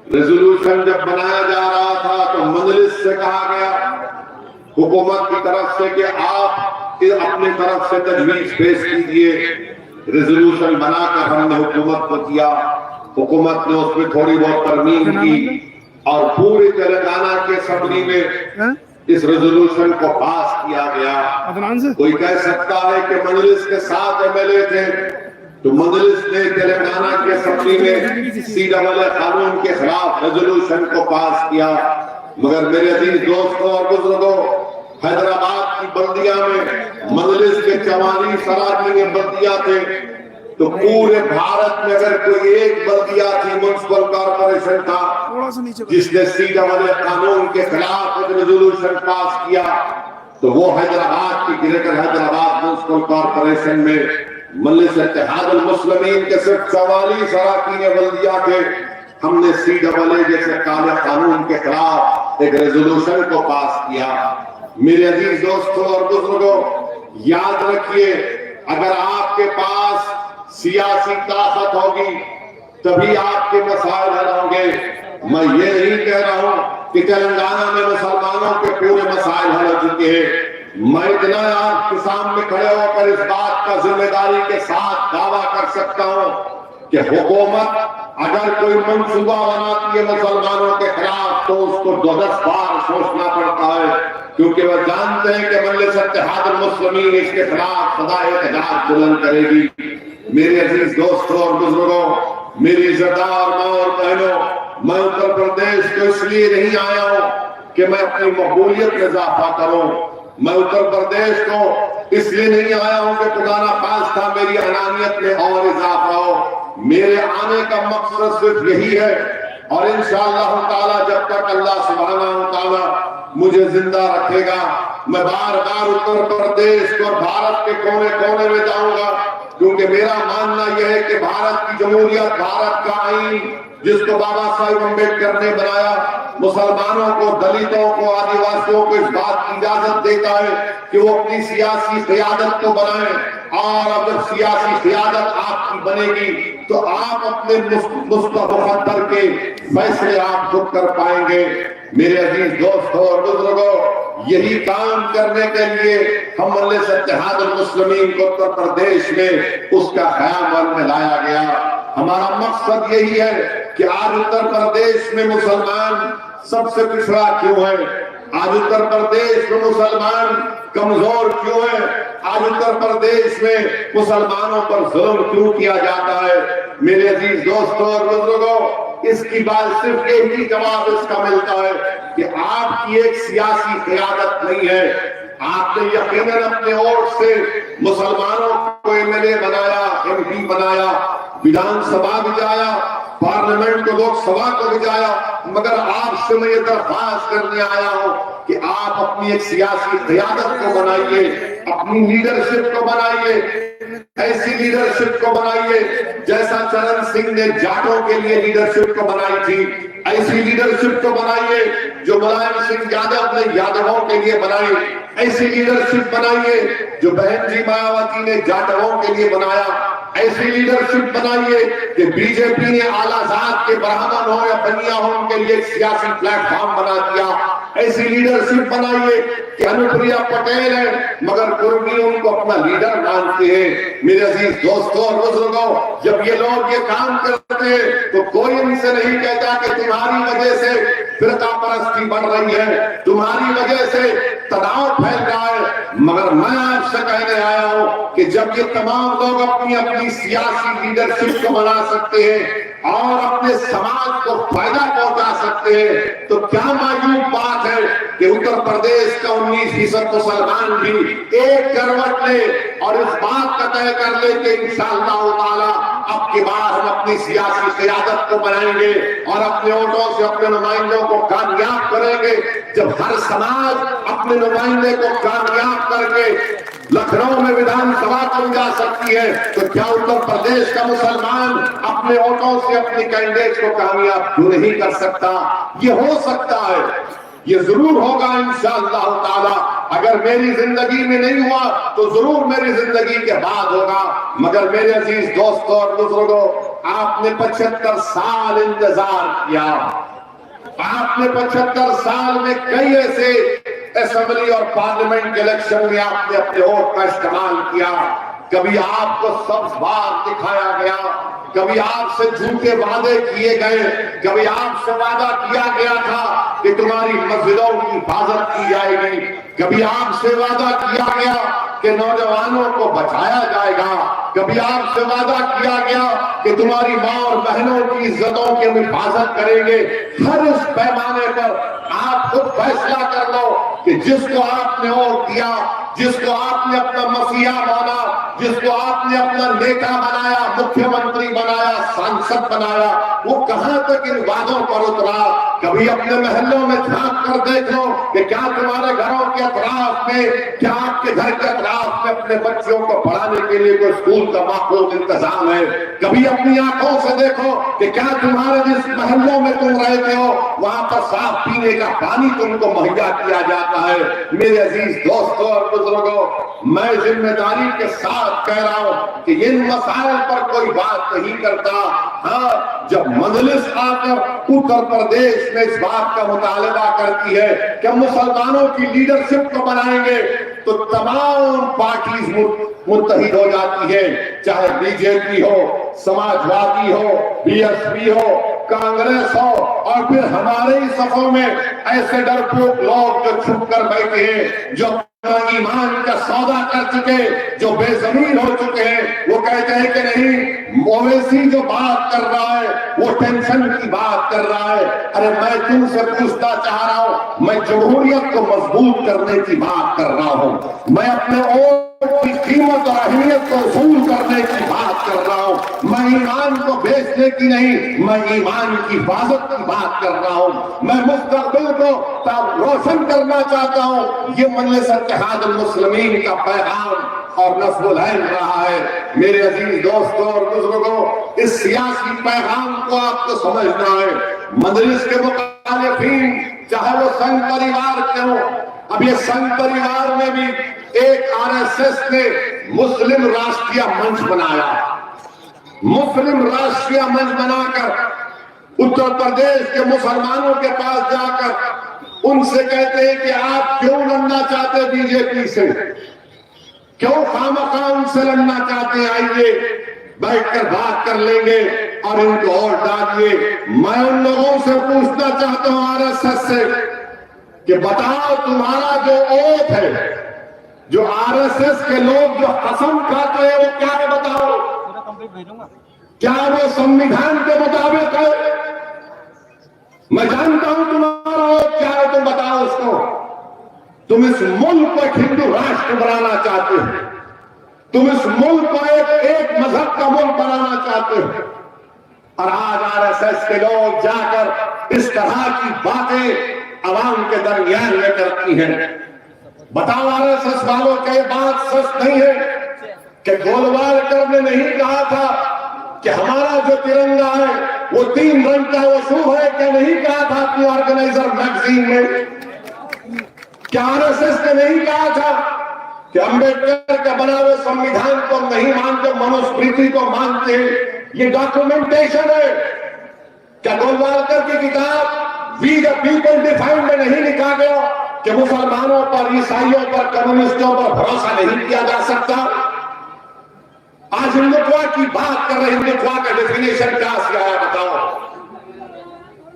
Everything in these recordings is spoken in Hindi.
रेजोल्यूशन जब बनाया जा रहा था तो मजलिस से कहा गया हुकूमत की तरफ से कि आप अपने तरफ से तजवीज पेश कीजिए। रेजोल्यूशन बनाकर हमने हुकूमत को दिया, हुकूमत ने उसमें थोड़ी बहुत तरमीम की और पूरे तेलंगाना के असेंबली में इस रेजोल्यूशन को पास किया गया। कोई कह सकता है कि मजलिस के 7 MLA थे तो मजलिस ने तेलंगाना के असेंबली में CAA कानून के खिलाफ रेजोल्यूशन को पास किया। मगर मेरे अजीज दोस्तों और बुजुर्गों, हैदराबाद की बल्दिया में मजलिस के 44 अराकीन बल्दिया थे तो पूरे भारत में अगर कोई एक बल्दिया थी, म्युनिसिपल कॉर्पोरेशन था जिसने CAA कानून के खिलाफ एक रेजोल्यूशन पास किया तो वो हैदराबाद की ग्रेटर हैदराबाद म्युनिसिपल कॉर्पोरेशन में मजलिस इत्तेहादुल मुस्लिमीन के सिर्फ 44 अराकीन बल्दिया थे। हमने CAA जैसे काले कानून के खिलाफ एक रेजोल्यूशन को पास किया। मेरे अजीज दोस्तों और बुजुर्गों, याद रखिए, अगर आपके पास सियासी ताकत होगी तभी आपके मसाइल हल होंगे। मैं ये नहीं कह रहा हूं कि तेलंगाना में मुसलमानों के पूरे मसाइल हल हो चुके हैं। मैं इतना आपके सामने खड़े होकर इस बात का जिम्मेदारी के साथ दावा कर सकता हूं कि हुकूमत अगर कोई मंसूबा बनाती है मुसलमानों के खिलाफ तो उसको 10 बार सोचना पड़ता है, क्योंकि वह जानते हैं कि मजलिस इत्तेहादुल मुस्लिमीन इसके खिलाफ सदा एहतजाज बुलंद करेगी। मेरे अजीज दोस्तों और बुजुर्गों, मेरी इज्जतदार माँ और बहनों, मैं उत्तर प्रदेश को इसलिए नहीं आया हूं कि मैं अपनी मकबूलियत में इजाफा करूं। मैं उत्तर प्रदेश को इसलिए नहीं आया हूं कि खुदा ना खास्ता मेरी अनानियत में और इजाफा हो। मेरे आने का मकसद सिर्फ यही है और इंशाअल्लाह ताला जब तक अल्लाह सुब्हानहू ताला मुझे जिंदा रखेगा मैं बार बार उत्तर प्रदेश को भारत के कोने कोने में जाऊंगा, क्योंकि मेरा मानना यह है कि भारत की जमहूरियत, भारत का आईन जिसको बाबा साहेब अम्बेडकर ने बनाया, मुसलमानों को, दलितों को, आदिवासियों को इस बात की इजाजत देता है कि वो अपनी सियासी क़ियादत को बनाएं। और अगर सियासी क़ियादत आपकी बनेगी तो आप अपने मुस्तक़बिल के फैसले आप खुद कर पाएंगे। मेरे अजीज दोस्तों और बुजुर्गों, यही काम करने के लिए हम मजलिस इत्तेहादुल मुस्लिमीन को उत्तर प्रदेश में उसका क़याम में लाया गया। हमारा मकसद यही है कि आज उत्तर प्रदेश में मुसलमान सबसे पिछड़ा क्यों है, आज उत्तर प्रदेश में मुसलमान कमजोर क्यों है, आज उत्तर प्रदेश में मुसलमानों पर जुल्म क्यों किया जाता है। मेरे अजीज दोस्तों और बुजुर्गों, इसकी बात सिर्फ एक ही जवाब इसका मिलता है कि आपकी एक सियासी क़ियादत नहीं है। आपने यकीनन अपने वोट से मुसलमानों को MLA बनाया, MP बनाया, विधानसभा भिजाया, पार्लियामेंट को, लोकसभा को भिजाया, मगर आपसे मैं ये दरख्वास्त करने आया हूं कि आप अपनी एक सियासी क़ियादत को बनाइए, अपनी लीडरशिप को बनाइए, ऐसी लीडरशिप को बनाइए जैसा चरण सिंह ने जाटों के लिए लीडरशिप को बनाई थी, ऐसी लीडरशिप को बनाइए जो मुलायम सिंह यादव ने यादवों के लिए बनाई, ऐसी लीडरशिप बनाइए जो बहन जी मायावती ने जाटवों के लिए बनाया, ऐसी लीडरशिप बनाइए कि बीजेपी ने आला जात के ब्राह्मण हो या बनिया हो उनके लिए एक सियासी प्लेटफॉर्म बना दिया, ऐसी लीडरशिप बनाइए कि अनुप्रिया पटेल है मगर कुर्मी उनको अपना लीडर मानते हैं। मेरे अजीज दोस्तों और बुजुर्गों, जब ये लोग ये काम करते हैं तो कोई इनसे नहीं कहता कि तुम्हारी वजह से फिरका परस्ती बढ़ रही है, तुम्हारी वजह से तनाव फैल रहा है। मगर मैं आपसे कहने आया हूं कि जब ये तमाम लोग अपनी अपनी सियासी लीडरशिप को बना सकते हैं और अपने समाज को फायदा पहुंचा सकते हैं तो क्या मायूब बात है कि उत्तर प्रदेश का 19% मुसलमान भी एक करवट ले और इस बात का तय कर ले कि इंशाअल्लाह ताला अब की बार हम अपनी सियासी क़ियादत को बनाएंगे और अपने वोटों से अपने नुमाइंदों को कामयाब करेंगे। जब हर समाज अपने नुमाइंदे को कामयाब करके लखनऊ में विधानसभा बन जा सकती है तो क्या उत्तर प्रदेश का मुसलमान अपने वोटों से अपने कैंडिडेट को कामयाब क्यों नहीं कर सकता। ये हो सकता है, ये जरूर होगा इंशाअल्लाह ताला। अगर मेरी जिंदगी में नहीं हुआ तो जरूर मेरी जिंदगी के बाद होगा। मगर मेरे अजीज दोस्तों और बुजुर्गों, आपने 75 साल इंतजार किया। आपने 75 साल में कई ऐसे असेंबली और पार्लियामेंट के इलेक्शन में आपने अपने वोट का इस्तेमाल किया। कभी आपको सब्ज बाग दिखाया गया, कभी आपसे झूठे वादे किए गए, कभी आपसे वादा किया गया था कि तुम्हारी मस्जिदों की हिफाजत की जाएगी, कभी आपसे वादा किया गया कि नौजवानों को बचाया जाएगा, कभी आपसे वादा किया गया कि तुम्हारी मां और बहनों की इज्जतों की हिफाजत करेंगे। हर उस पैमाने पर आप खुद फैसला कर लो कि जिसको आपने वोट दिया, जिसको आपने अपना मसीहा माना, जिसको आपने अपना नेता बनाया, मुख्यमंत्री बनाया, सांसद बनाया, वो कहां तक इन वादों पर उतरा। कभी अपने मोहल्लों में झांक कर देख लो कि क्या तुम्हारे घरों के अतराफ में, क्या आपके घर के अतराफ में अपने बच्चों को पढ़ाने के लिए कोई स्कूल का माहौल इंतजाम है। कभी अपनी आंखों से देखो कि क्या तुम्हारे जिस मोहल्लों में तुम रहते हो वहां पर साफ पीने का पानी तुमको मुहैया किया जाता है। मेरे अजीज दोस्तों और बुजुर्गों, मैं जिम्मेदारी के साथ कह रहा हूं कि इन मसाइल पर कोई बात नहीं करता। हाँ, जब मजलिस आकर उत्तर प्रदेश में इस बात का मुतालबा करती है कि मुसलमानों की लीडरशिप को बनाएंगे, तो तमाम पार्टीज मुत्तहिद हो जाती है, चाहे बीजेपी हो, समाजवादी हो, बीएसपी हो, कांग्रेस हो, और फिर हमारे ही सफों में ऐसे डरपोक लोग जो छुप कर बैठे हैं, जो ईमान का सौदा कर चुके, जो बेजमीन हो चुके हैं, वो कहते हैं कि नहीं, मवेशी जो बात कर रहा है वो टेंशन की बात कर रहा है। अरे मैं तुमसे पूछना चाह रहा हूं, मैं जमहूरियत को मजबूत करने की बात कर रहा हूं, मैं अपने वोट की कीमत और अहमियत को वसूल करने की बात कर रहा हूं, मैं ईमान को बेचने की नहीं, मैं ईमान की हिफाजत की बात कर रहा हूं, मैं मुस्तकबिल को रोशन करना चाहता हूं। ये मजलिस इत्तेहादुल मुस्लिमीन का पैगाम और नस्बुल हिंद रहा है। मेरे अजीज दोस्तों और बुजुर्गों, इस सियासी पैगाम को आपको समझना है। मजलिस के मुखालिफीन चाहे वो संघ परिवार के हो, अब ये संघ परिवार में भी एक आरएसएस ने मुस्लिम राष्ट्रीय मंच बनाया। मुस्लिम राष्ट्रीय मंच बनाकर उत्तर प्रदेश के मुसलमानों के पास जाकर उनसे कहते हैं कि आप क्यों लड़ना चाहते बीजेपी से, क्यों खामखा उनसे लड़ना चाहते हैं, आइए बैठकर बात कर लेंगे और इनको और डालिए। मैं उन लोगों से पूछना चाहता हूं आरएसएस से कि बताओ तुम्हारा जो ओथ है, जो आरएसएस के लोग जो कसम खाते हैं वो क्या है, बताओ, क्या वो संविधान के मुताबिक है? मैं जानता हूं तुम्हारा ओथ क्या है, तुम बताओ उसको। तुम इस मुल्क को एक हिंदू राष्ट्र बनाना चाहते हो, तुम इस मुल्क को एक मजहब का मुल्क बनाना चाहते हो, और आज आरएसएस के लोग जाकर इस तरह की बातें अवाम के दरमियान में करती हैं। बताओ आरएसएस वालों का ये बात सच नहीं है कि गोलवालकर ने नहीं कहा था कि हमारा जो तिरंगा है वो 3 रंग का, वो शुभ है, क्या नहीं कहा था अपनी ऑर्गेनाइजर मैगजीन में? क्या आरएसएस ने नहीं कहा था कि अंबेडकर का बना हुए संविधान को नहीं मानते, मनुस्मृति को मानते हैं? ये डॉक्यूमेंटेशन है। क्या गोलवालकर की किताब वी द पीपल डिफाइंड में नहीं लिखा गया कि मुसलमानों पर, ईसाइयों पर, कम्युनिस्टों पर भरोसा नहीं किया जा सकता? आज हिंदुत्व की बात कर रहे, हिंदुत्व का डेफिनेशन क्या से आया बताओ?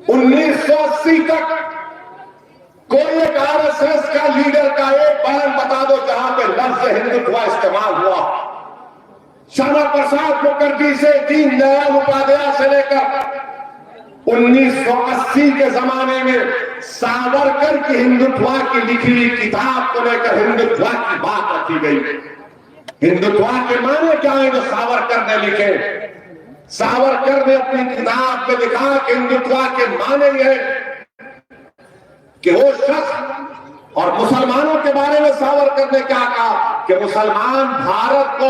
1980 तक कोई एक आरएसएस का लीडर का एक बयान बता दो जहां पे लफ्ज हिंदुत्व इस्तेमाल हुआ। श्यामा प्रसाद मुखर्जी से दीनदयाल उपाध्याय से लेकर 1980 के जमाने में सावरकर की हिंदुत्व की लिखी हुई किताब को लेकर हिंदुत्व की बात रखी गई। हिंदुत्व के माने क्या है जो सावरकर ने लिखे? सावरकर ने अपनी किताब में लिखा कि हिंदुत्व के माने ये कि वो शख्स, और मुसलमानों के बारे में सावरकर ने क्या कहा कि मुसलमान भारत को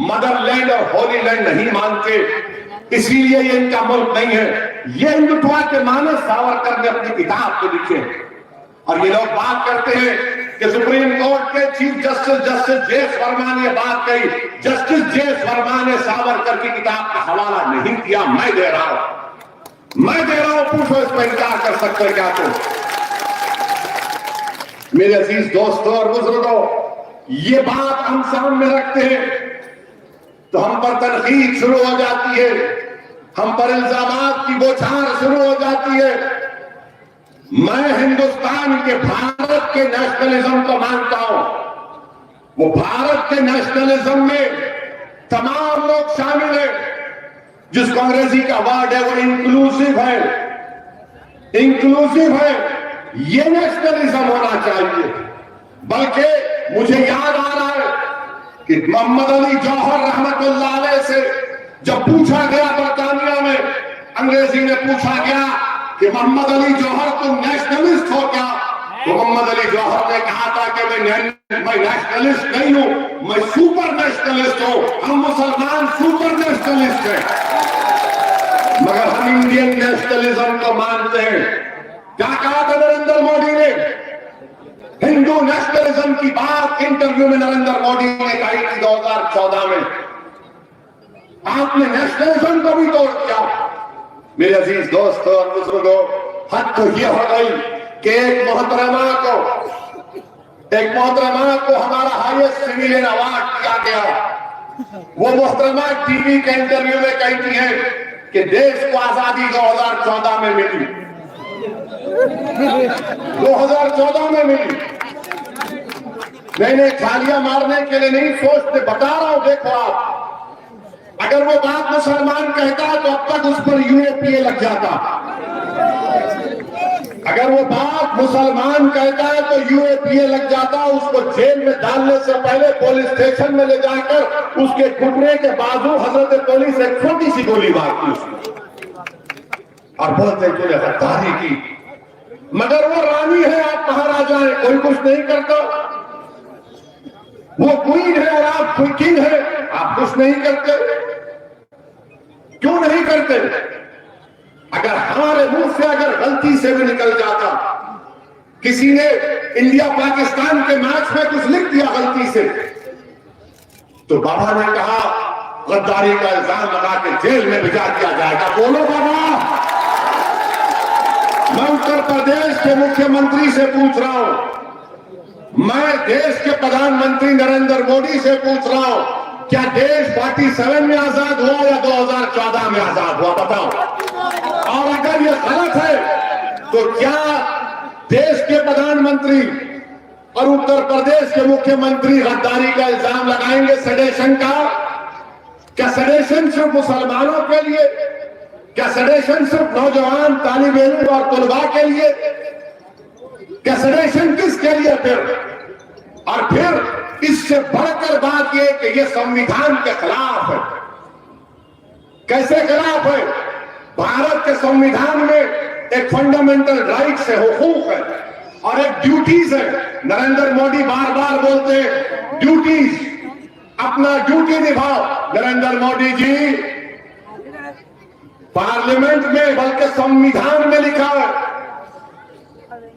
मदरलैंड और होली लैंड नहीं मानते, इसीलिए ये इनका मुल्क नहीं है। ये हिंदुत्व के माने सावरकर ने अपनी किताब में लिखे। और ये लोग बात करते हैं कि सुप्रीम कोर्ट के चीफ जस्टिस जे.एस. वर्मा ने बात कही। Justice JS. वर्मा ने सावरकर की किताब का हवाला नहीं दिया, मैं दे रहा हूं, पूछो इस पर इनकार कर सकते क्या तुम? मेरे अजीज दोस्तों और बुजुर्गों, ये बात हम सामने रखते हैं तो हम पर तनकीद शुरू हो जाती है, हम पर इल्जामात की बौछार शुरू हो जाती है। मैं हिंदुस्तान के भारत के नेशनलिज्म को मानता हूं। वो भारत के नेशनलिज्म में तमाम लोग शामिल हैं, जिसको अंग्रेजी का वर्ड है वो इंक्लूसिव है। ये नेशनलिज्म होना चाहिए। बल्कि मुझे याद आ रहा है कि मोहम्मद अली जौहर रहमतुल्लाह अलैह से जब पूछा गया बरतानिया में, अंग्रेजी में पूछा गया कि मोहम्मद अली जौहर तुम नेशनलिस्ट हो क्या? तो मोहम्मद अली जौहर ने कहा था कि मैं नेशनलिस्ट नहीं हूं, मैं सुपर नेशनलिस्ट हूं। हम मुसलमान सुपर नेशनलिस्ट हैं, मगर हम इंडियन नेशनलिज्म को मानते हैं। क्या कहा था नरेंद्र मोदी ने? हिंदू नेशनलिज्म की बात इंटरव्यू में नरेंद्र मोदी ने कही थी 2014 में। आपने नेशनलिज्म को भी तोड़ दिया। मेरे अजीज दोस्तों और बुजुर्गों, हद तो ये हो गई कि एक मोहतरमा को हमारा हाईएस्ट सिविलियन अवार्ड दिया गया। वो मोहतरमा टीवी के इंटरव्यू में कहती है कि देश को आजादी 2014 में मिली, 2014 में मिली। नहीं, थालियां मारने के लिए नहीं सोचते, बता रहा हूं। देखो आप, अगर वो बात मुसलमान कहता है तो अब तक उस पर यूएपीए लग जाता। अगर वो बात मुसलमान कहता है तो यूएपीए लग जाता। उसको जेल में डालने से पहले पुलिस स्टेशन में ले जाकर उसके घुटने के बाजू हजरत पुलिस एक छोटी सी गोली मारती उसको और बोलते तूने गद्दारी की। मगर वो रानी है, आप महाराजा है, कोई कुछ नहीं करता। वो क्वीन है और आप किंग है, आप कुछ नहीं करते। क्यों नहीं करते? अगर हमारे मुंह से अगर गलती से भी निकल जाता, किसी ने इंडिया पाकिस्तान के मैच में कुछ लिख दिया गलती से, तो बाबा ने कहा गद्दारी का इल्जाम लगा के जेल में भिजा दिया जाएगा। बोलो बाबा। मैं उत्तर प्रदेश के मुख्यमंत्री से पूछ रहा हूं, मैं देश के प्रधानमंत्री नरेंद्र मोदी से पूछ रहा हूं, क्या देश 47 में आजाद हुआ या 2014 में आजाद हुआ? बताओ। और अगर ये गलत है तो क्या देश के प्रधानमंत्री और उत्तर प्रदेश के मुख्यमंत्री गद्दारी का इल्जाम लगाएंगे सेडेशन का? क्या सेडेशन सिर्फ मुसलमानों के लिए? क्या सेडेशन सिर्फ नौजवान तालिब इल्म और तुलबा के लिए? क्या सेडेशन किसके लिए फिर? और फिर इससे बढ़कर बात यह कि यह संविधान के खिलाफ है। कैसे खिलाफ है? भारत के संविधान में एक फंडामेंटल राइट्स है, हुकूक है और एक ड्यूटीज है। नरेंद्र मोदी बार बार बोलते हैं ड्यूटीज, अपना ड्यूटी निभाओ। नरेंद्र मोदी जी, पार्लियामेंट में बल्कि संविधान में लिखा है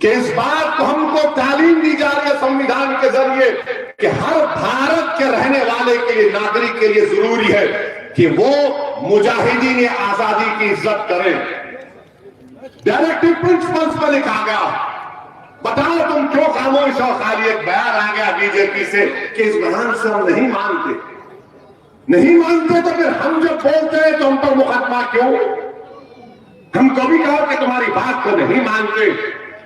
कि इस बात को हमको तालीम दी जा रही है संविधान के जरिए कि हर भारत के रहने वाले के लिए, नागरिक के लिए जरूरी है कि वो मुजाहिदीन आजादी की इज्जत करें। डायरेक्टिव प्रिंसिपल्स पर लिखा गया। बताओ तुम क्यों खामोश हो? खाली एक बयान आ गया बीजेपी से कि इस बयान से हम नहीं मानते तो फिर हम जब बोलते हैं तो हम पर मुकदमा क्यों? हम कभी कहो कि तुम्हारी बात को नहीं मानते,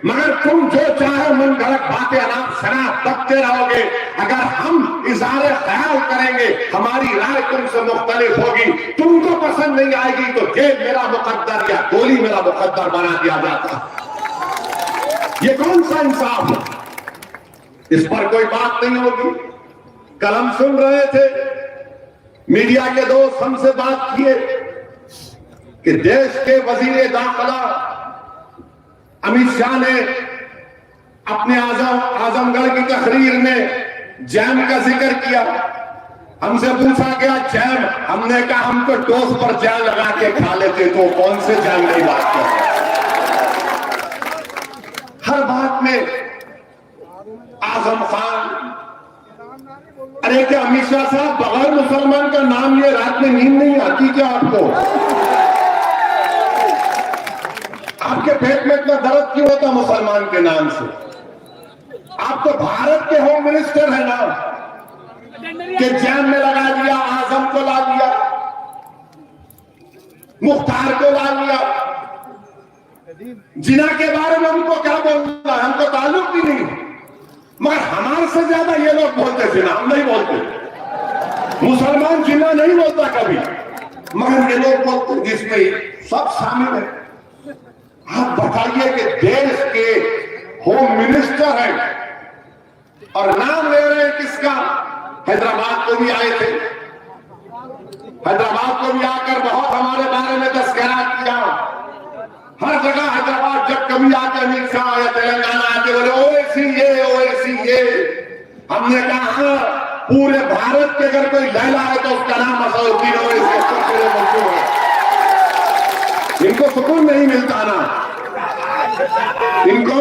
मगर तुम जो चाहे मन गलत बातें अनाप शनाप बकते रहोगे। अगर हम इज़हार ख्याल करेंगे, हमारी राय तुमसे मुख्तलिफ होगी, तुमको पसंद नहीं आएगी तो जेल मेरा मुकद्दर या गोली मेरा मुकद्दर बना दिया जाता। ये कौन सा इंसाफ है? इस पर कोई बात नहीं होगी। कल हम सुन रहे थे, मीडिया के दोस्त हमसे बात किए कि देश के वजीर दाखिला अमित शाह ने अपने आजमगढ़ की तकरीर में जैम का जिक्र किया। हमसे पूछा गया जैम, हमने कहा हम तो टोस्ट पर जैम लगा के खा लेते, तो कौन से जैम की बात कर? हर बात में आजम मुसलमान का नाम लिए रात में नींद नहीं आती क्या आपको? आपके पेट में इतना दर्द क्यों होता मुसलमान के नाम से? आप तो भारत के होम मिनिस्टर है ना, कि जेल में लगा दिया, आजम को ला दिया, मुख्तार को ला लिया। जिना के बारे में हमको क्या बोलना है, हमको ताल्लुक भी नहीं, मगर हमारे से ज्यादा ये लोग बोलते थे ना, हम नहीं बोलते। मुसलमान जिना नहीं बोलता कभी, मगर ये लोग बोलते, जिसमें सब शामिल है। आप बताइए कि देश के होम मिनिस्टर हैं और नाम ले रहे हैं किसका? हैदराबाद को भी आए थे, हैदराबाद को भी आकर बहुत हमारे बारे में तस्करा किया। हर जगह हैदराबाद जब कभी आकर अमित शाह या तेलंगाना आते बोले ओवैसी ये। हमने कहा पूरे भारत के अगर कोई लैला है तो उसका नाम असदुद्दीन ओवैसी है। इनको सुकून नहीं मिलता ना, इनको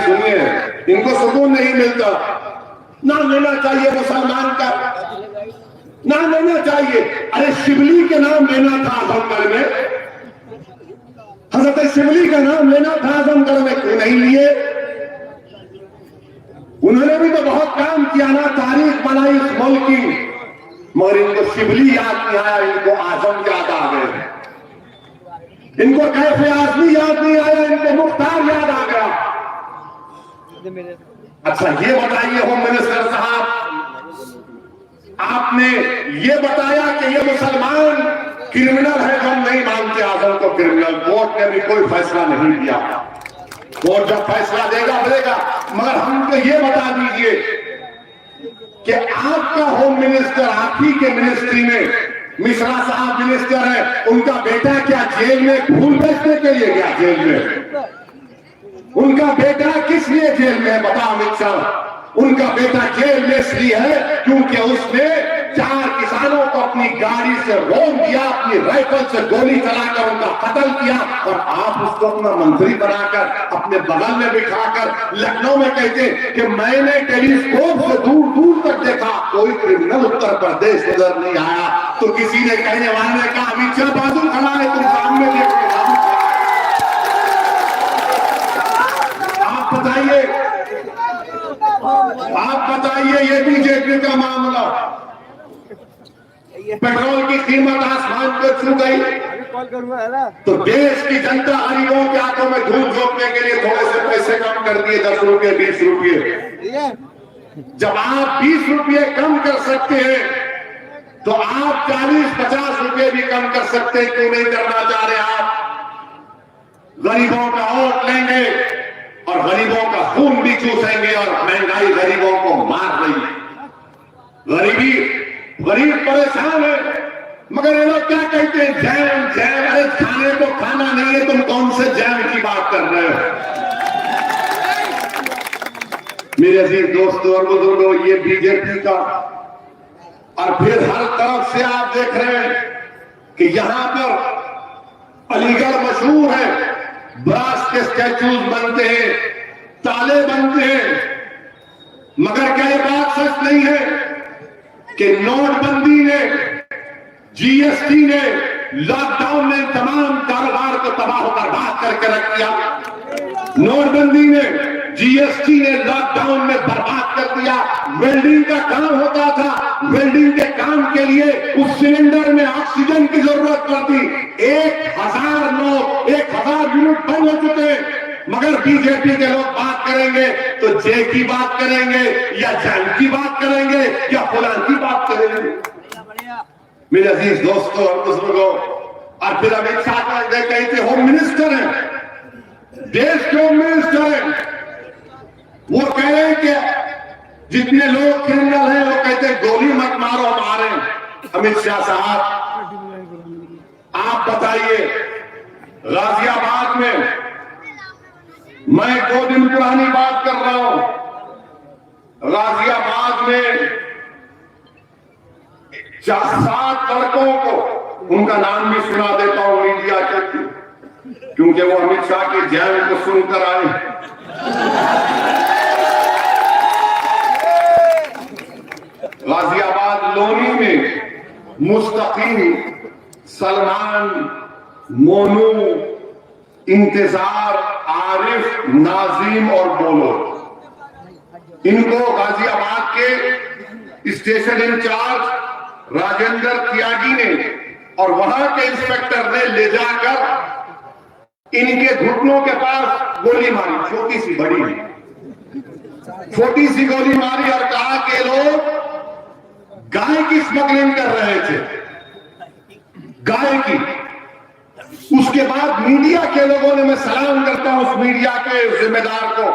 सुनिए, इनको सुकून नहीं मिलता। नाम लेना चाहिए मुसलमान का, नाम लेना चाहिए। अरे शिबली के नाम लेना था आजमगढ़ में, हजरत शिबली का नाम लेना था आजमगढ़ में, क्यों नहीं लिए? उन्होंने भी तो बहुत काम किया ना, तारीख बनाई इस मुल्क की, मगर इनको शिबली याद नहीं आया, इनको आजम याद आ गए। इनको कैफे आजमी याद नहीं आया, इनको मुख्तार याद आ गया। अच्छा ये बताइए होम मिनिस्टर साहब, आपने ये बताया कि ये मुसलमान क्रिमिनल है, हम नहीं मानते आजम को क्रिमिनल। कोर्ट ने भी कोई फैसला नहीं दिया, कोर्ट जब फैसला देगा, मगर हमको ये बता दीजिए कि आपका होम मिनिस्टर, आप ही के मिनिस्ट्री में मिश्रा साहब मिनिस्टर है, उनका बेटा क्या जेल में फूल बेचने के लिए गया? जेल में उनका बेटा किस लिए जेल में है बताओ अमित शाह? उनका बेटा जेल में इसलिए है क्योंकि उसने 4 किसानों को अपनी गाड़ी से रोक दिया, अपनी राइफल से गोली चलाकर उनका कत्ल किया, और आप उसको अपना मंत्री बनाकर अपने बगल में बिठाकर लखनऊ में कहते कि मैंने टेलीस्कोप से दूर दूर तक देखा, कोई क्रिमिनल उत्तर प्रदेश नजर नहीं आया। तो किसी ने कहने वाले ने कहा अमित शाह बाजू खड़ा है, तुम सामने देखो। आप बताइए ये बीजेपी का मामला, पेट्रोल की कीमत आसमान को छू गई, तो देश की जनता गरीबों के हाथों में धूल झोंकने के लिए थोड़े से पैसे कम कर दिए, 10 रुपये 20 रुपये। जब आप 20 रुपये कम कर सकते हैं तो आप 40-50 रुपये भी कम कर सकते हैं, क्यों नहीं करना चाह रहे? आप गरीबों का वोट लेंगे और गरीबों का खून भी चूसेंगे, और महंगाई गरीबों को मार रही है। गरीब परेशान है, मगर ये लोग क्या कहते हैं? जैम। अरे खाने को खाना नहीं है, तुम कौन से जैम की बात कर रहे हो? मेरे अजीज दोस्तों और बुजुर्गों, ये बीजेपी का, और फिर हर तरफ से आप देख रहे हैं कि यहां पर अलीगढ़ मशहूर है, ब्रास के स्टैचूज बनते हैं, ताले बनते हैं, मगर क्या ये बात सच नहीं है कि नोटबंदी ने, जीएसटी ने, लॉकडाउन ने तमाम कारोबार को तबाह बर्बाद करके रख दिया? नोटबंदी ने, जीएसटी ने लॉकडाउन में बर्बाद कर दिया। वेल्डिंग का काम होता था, वेल्डिंग के काम के लिए उस सिलेंडर में ऑक्सीजन की जरूरत पड़ती, 1000 यूनिट बंद हो चुके हैं। मगर बीजेपी के लोग बात करेंगे तो जे की बात करेंगे, या जैम की बात करेंगे, या फलान की बात करेंगे। मेरे अजीज दोस्तों और बुजुर्गों, और फिर अमित शाह कहते होम मिनिस्टर हैं, देश के होम मिनिस्टर हैं, वो कह रहे हैं कि जितने लोग क्रिमिनल हैं वो कहते हैं गोली मत मारो मारे। अमित शाह साहब आप बताइए, गाजियाबाद में, मैं 2 दिन पुरानी बात कर रहा हूं, गाजियाबाद में 7 लड़कों को, उनका नाम भी सुना देता हूं मीडिया के, क्योंकि वो अमित शाह की जैम को सुनकर आए। गाजियाबाद लोनी में मुस्तकीम, सलमान, मोनू, इंतजार, आरिफ, नाजीम और बोलो, इनको गाजियाबाद के स्टेशन इंचार्ज राजेंद्र त्यागी ने और वहां के इंस्पेक्टर ने ले जाकर इनके घुटनों के पास गोली मारी, छोटी सी बड़ी छोटी सी गोली मारी और कहा कि लोग गाय की स्मगलिंग कर रहे थे, गाय की। उसके बाद मीडिया के लोगों ने, मैं सलाम करता हूं उस मीडिया के जिम्मेदार को,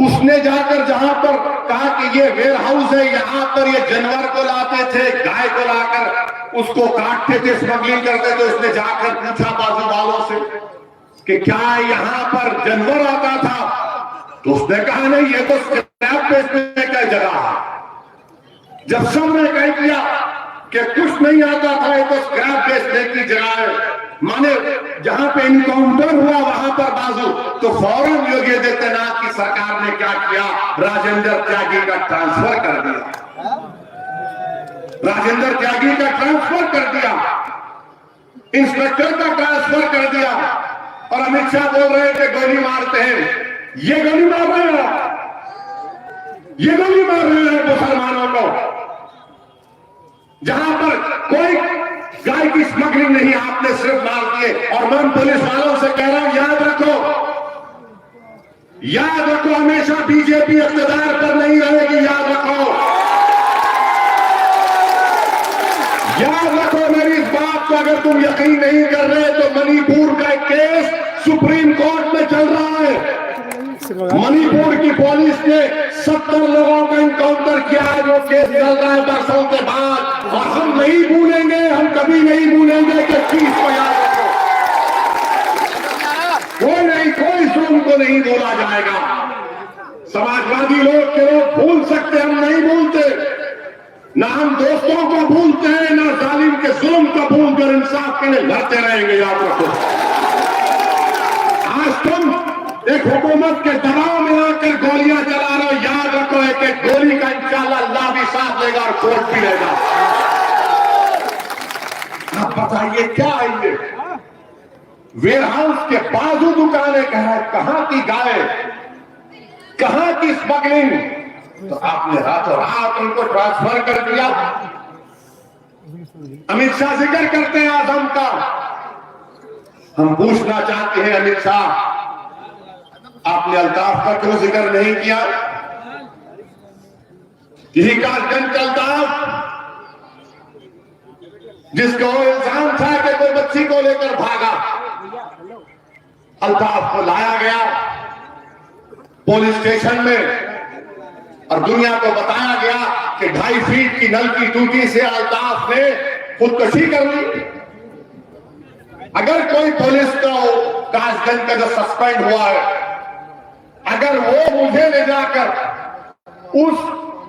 उसने जाकर जहां पर कहा कि ये वेयर हाउस है, यहां पर ये जानवर को लाते थे, गाय को लाकर उसको काटते थे, स्मगलिंग करते थे। उसने जाकर पूछा बाजू वालों से कि क्या यहां पर जानवर आता था? तो उसने कहा नहीं, ये तो स्क्रैप बेचने का जगह है। जब सबने कह दिया कि कुछ नहीं आता था, ये तो स्क्रैप बेचने की जगह है, माने जहां पे इनकाउंटर हुआ वहां पर बाजू, तो फौरन योगी आदित्यनाथ की सरकार ने क्या किया, राजेंद्र त्यागी का ट्रांसफर कर दिया, राजेंद्र त्यागी का ट्रांसफर कर दिया, इंस्पेक्टर का ट्रांसफर कर दिया। और अमित शाह बोल रहे थे गोली मारते हैं, ये गोली मार रहे हैं, ये गोली मार रहे हैं मुसलमानों को, जहां पर कोई गाय की स्मगलिंग नहीं, आपने सिर्फ मार दिए। और मैं पुलिस वालों से कह रहा हूं, याद रखो, याद रखो, हमेशा बीजेपी इख्तिदार पर नहीं रहेगी, याद रखो, याद रखो मेरी इस बात को। अगर तुम यकीन नहीं कर रहे तो मणिपुर का एक केस सुप्रीम कोर्ट में चल रहा है। मणिपुर की पुलिस ने 70 लोगों का इनकाउंटर किया है, जो केस चल रहा है बरसों के बाद। और हम नहीं भूलेंगे, हम कभी नहीं भूलेंगे कि चीज को याद रखो, कोई नहीं, कोई जुल्म को नहीं भूला जाएगा। समाजवादी लोग के लोग भूल सकते, हम नहीं भूलते, ना हम दोस्तों को भूलते हैं, ना जालिम के जुल्म को भूलकर इंसाफ के लिए लड़ते रहेंगे, याद रखो। आज तुम एक हुकूमत के दबाव में आकर गोलियां चला रहे हो, याद रखो एक एक गोली का इंशाअल्लाह अल्लाह भी साथ लेगा और कोर्ट भी लेगा। आप बताइए क्या है ये? वेयर हाउस के बाजू दुकानें कहां की गाय, कहां की स्मगलिंग? तो आपने रातों रात उनको ट्रांसफर कर दिया। अमित शाह जिक्र करते हैं आजम का, हम पूछना चाहते हैं अमित शाह, आपने अल्ताफ का क्यों जिक्र नहीं किया? यही कासगंज का अल्ताफ जिसको इल्जाम था कि कोई बच्ची को लेकर भागा, अल्ताफ को लाया गया पुलिस स्टेशन में और दुनिया को बताया गया कि 2.5 फीट की नल की टूटी से अल्ताफ ने खुदकुशी कर ली। अगर कोई पुलिस का कासगंज का जो सस्पेंड हुआ है, अगर वो मुझे ले जाकर उस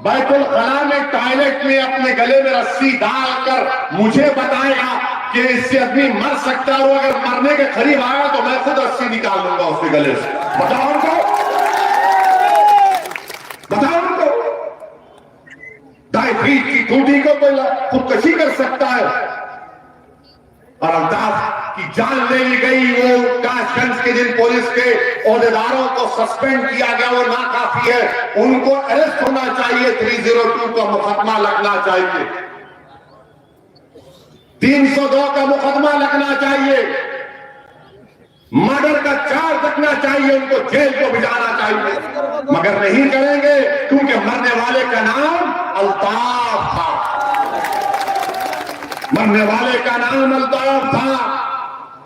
बैतुल खला में टॉयलेट में अपने गले में रस्सी डालकर मुझे बताएगा कि इससे आदमी मर सकता है, और अगर मरने के करीब आया तो मैं खुद रस्सी निकाल लूंगा उसके गले से, बताओ उनको, बताओ उनको। 2.5 फीट की टूटी को कोई खुदकुशी कर सकता है, और अल्ताफ की जान ले ली गई। वो कासगंज के जिन पुलिस के ओहदेदारों को सस्पेंड किया गया वो नाकाफी है, उनको अरेस्ट होना चाहिए, 302 का मुकदमा लगना चाहिए, 302 का मुकदमा लगना चाहिए, मर्डर का चार्ज रखना चाहिए, उनको जेल को भिजाना चाहिए, मगर नहीं करेंगे क्योंकि मरने वाले का नाम अल्ताफ था, मरने वाले का नाम अल्ताफ था।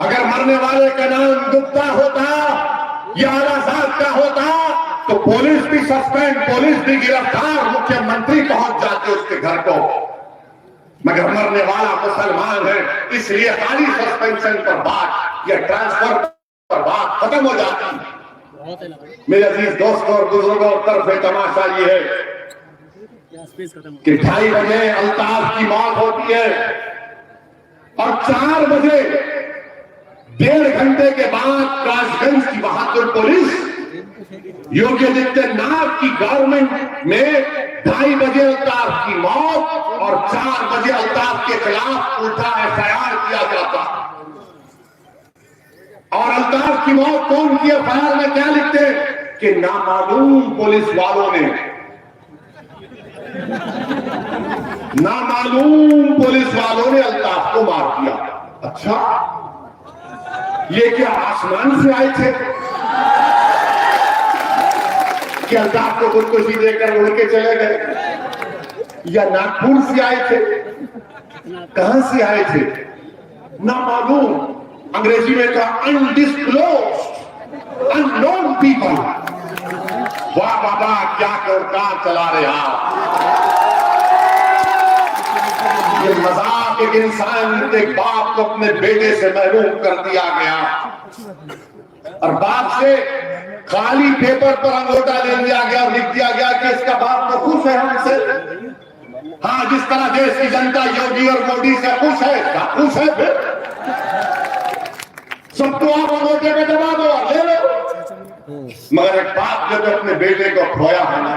अगर मरने वाले का नाम गुप्ता होता या आजाद का होता तो पुलिस भी सस्पेंड, पुलिस भी गिरफ्तार, मुख्यमंत्री पहुंच जाते उसके घर को, मगर मरने वाला मुसलमान है, इसलिए खाली सस्पेंशन पर बात या ट्रांसफर पर बात खत्म हो जाती। मेरे अजीज दोस्तों और बुजुर्गों, तरफ तमाशा ये है कि 2:30 बजे अल्ताफ की मौत होती है और 4 बजे 1.5 घंटे के बाद कासगंज की बहादुर पुलिस योगी आदित्यनाथ की गवर्नमेंट में 2:30 बजे अल्ताफ की मौत और 4 बजे अल्ताफ के खिलाफ उल्टा FIR किया जाता। और अल्ताफ की मौत कौन की FIR में क्या लिखते कि नामालूम पुलिस वालों ने अल्ताफ को मार दिया। अच्छा, ये क्या आसमान से आए थे कि अल्ताफ को खुदकुशी देकर उड़ के चले गए, या नागपुर से आए थे? कहां से आए थे? नामालूम, अंग्रेजी में कहा अनडिस्क्लोज्ड, अननोन पीपल। वाह बाबा, क्या काम चला रहे आप। ये मजाक, एक इंसान, एक बाप को अपने बेटे से महरूम कर दिया गया और बाप से खाली पेपर पर अंगूठा ले लिया गया और लिख दिया गया कि इसका बाप तो खुश है हमसे। हाँ, जिस तरह देश की जनता योगी और मोदी से खुश है, खुश है, फिर सबको आप अंगूठे में दबा दो और ले लो। मगर एक बाप जब अपने बेटे को खोया है ना,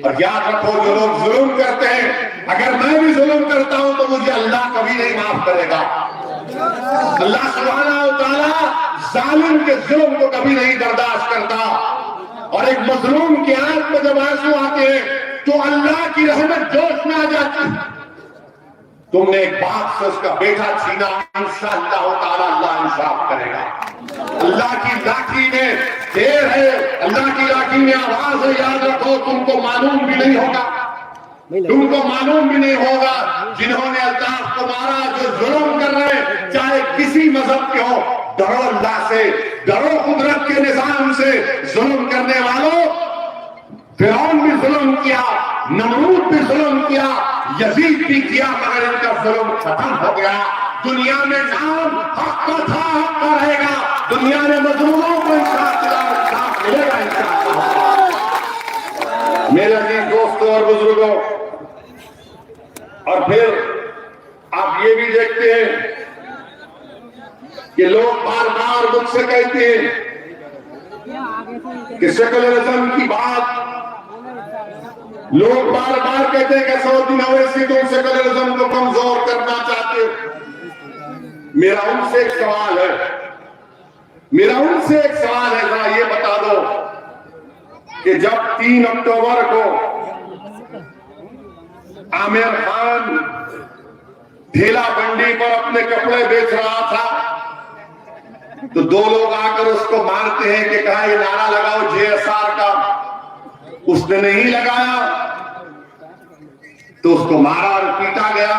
और याद रखो, जो लोग जुल्म करते हैं, अगर मैं भी जुल्म करता हूं तो मुझे अल्लाह कभी नहीं माफ करेगा। अल्लाह सुब्हानहू व तआला जालिम के जुल्म को कभी नहीं बर्दाश्त करता। और एक मजलूम की आंख में जब आंसू आते हैं तो अल्लाह की रहमत जोश में आ जाती है। तुमने एक बाप से उसका बेटा छीना, इंशाअल्लाह ताला अल्लाह इंसाफ करेगा। अल्लाह की लाठी में देर है, अल्लाह की लाठी में आवाज है, याद रखो। तुमको मालूम भी नहीं होगा, जिन्होंने अल्ताफ को मारा, जो जुल्म कर रहे हैं, चाहे किसी मजहब के हो, डरो अल्लाह से, डरो कुदरत के निजाम से। जुल्म करने वालों, फिरौन भी जुल्म किया, नमरूद भी जुल्म किया, यजीद भी किया, मगर इनका जुल्म खत्म हो गया। दुनिया में नाम हक का था, हक का रहेगा। दुनिया में मजलूमों को इंसाफ मिलेगा, इंशाअल्लाह। मेरे अजीज दोस्तों और बुजुर्गों, और फिर आप ये भी देखते हैं कि लोग बार बार मुझसे कहते हैं कि सेकुलरिज्म की बात, लोग बार बार कहते हैं कि सऊदी ओवैसी तुम सेकुलरिज्म को कमजोर करना चाहते हो। मेरा उनसे एक सवाल है, जरा ये बता दो कि जब 3 अक्टूबर को आमिर खान ठेला बंडी पर अपने कपड़े बेच रहा था, तो 2 लोग आकर उसको मारते हैं कि कहा ये नारा लगाओ JSR का। उसने नहीं लगाया तो उसको मारा और पीटा गया।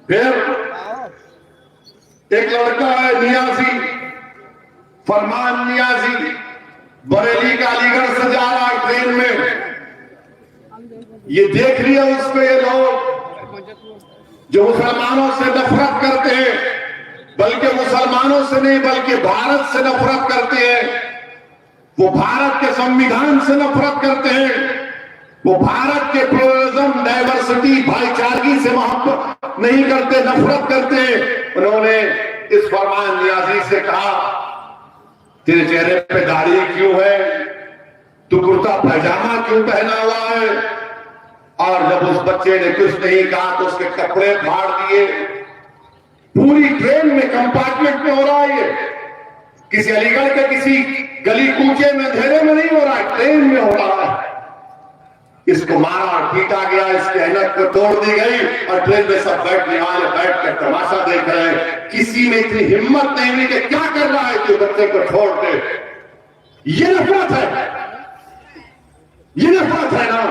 फिर एक लड़का है नियाजी, फरमान नियाजी, बरेली का अलीगढ़ से जा रहा है ट्रेन में। ये देख लिया उसको ये लोग जो मुसलमानों से नफरत करते हैं, बल्कि मुसलमानों से नहीं बल्कि भारत से नफरत करते हैं। वो भारत के संविधान से नफरत करते हैं, वो भारत के प्लुरलिज्म, डाइवर्सिटी, भाईचारगी से मोहब्बत नहीं करते, नफरत करते हैं। उन्होंने इस फरमान नियाजी से कहा, तेरे चेहरे पे दाढ़ी क्यों है, तू कुर्ता पैजामा क्यों पहना हुआ है? और जब उस बच्चे ने कुछ नहीं कहा तो उसके कपड़े फाड़ दिए। पूरी ट्रेन में कंपार्टमेंट में हो रहा है, ये किसी अलीगढ़ के किसी गली कूचे में अंधेरे में नहीं हो रहा है, ट्रेन में हो रहा है। इसको मारा और पीटा गया, इसकी ऐनक को तोड़ दी गई और ट्रेन में सब बैठने वाले बैठ कर तमाशा देख रहे हैं। किसी में इतनी हिम्मत नहीं हुई कि क्या कर रहा है कि बच्चे को छोड़ दे। ये नफरत है ना।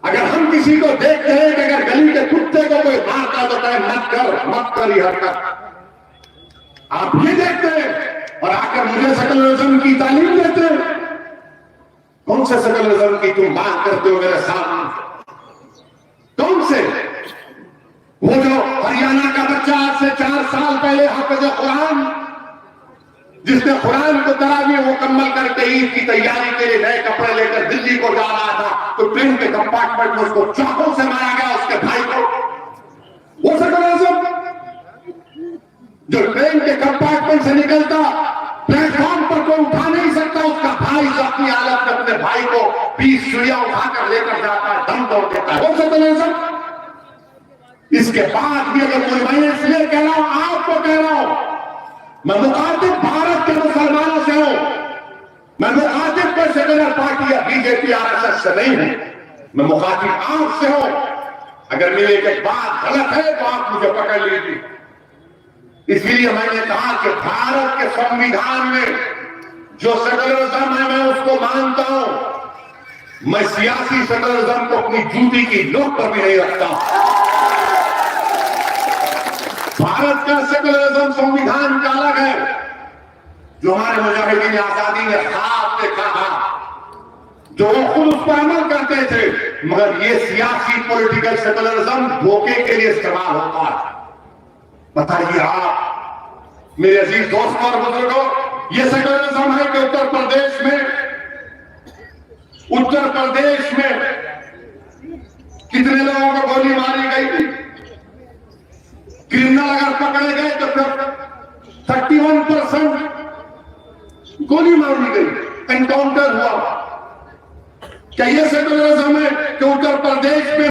अगर हम किसी को देखते हैं कि अगर गली के कुत्ते को कोई मारता तो कहे मत कर ये हरकत। आप ये देखते हैं और आकर मुझे सेकुलरिज्म की तालीम देते हैं। कौन से सेकुलरिज्म की तुम बात करते हो मेरे सामने? कौन से? वो जो हरियाणा का बच्चा आज से 4 साल पहले हाफिज कुरान, जिसने कुरान को तरावी मुकम्मल करके ईद की तैयारी के लिए नए कपड़े लेकर दिल्ली को जा रहा था, तो ट्रेन के कंपार्टमेंट में उसको चाकू से मारा गया, उसके भाई को। वो सेकुलरिज्म जो ट्रेन के कंपार्टमेंट से निकलता, ट्रेन प्लेटफॉर्म पर कोई उठा नहीं सकता, उसका भाई अपनी हालत में अपने भाई को 20 सीढ़ियां उठाकर लेकर जाता है, दम तोड़ देता है। वो सेकुलरिज्म। इसके बाद भी अगर कोई, मैं इसलिए कह रहा हूं, आपको कह रहा हूं, मैं मुखातिब भारत के मुसलमानों से हूं, मैं मुखातिब कोई सेकुलर पार्टी या बीजेपी आरएसएस से नहीं हूं, मैं मुखातिब आपसे हूं। अगर मेरी एक बात गलत है तो आप मुझे पकड़ लीजिए। इसलिए मैंने कहा कि भारत के संविधान में जो सेकुलरिज्म है मैं उसको मानता हूं। मैं सियासी सेकुलरिज्म को अपनी जूती की नोक पर भी नहीं रखता। भारत का सेकुलरिज्म संविधान का अलग है, जो हमारे मुजाहिदीन आजादी ने ख्वाब देखा था, जो वो खुद उस पर अमल करते थे, मगर ये सियासी पॉलिटिकल सेकुलरिज्म धोखे के लिए इस्तेमाल होता है। बताइए आप मेरे अजीज दोस्तों और बुजुर्गों, ये सेकुलरिज्म है कि उत्तर प्रदेश में कितने लोगों को गोली मारी गई थी? क्रिमिनल अगर पकड़े गए तो फिर 31% गोली मारी गई, एनकाउंटर हुआ। क्या ये सेकुलरिज्म है कि उत्तर प्रदेश में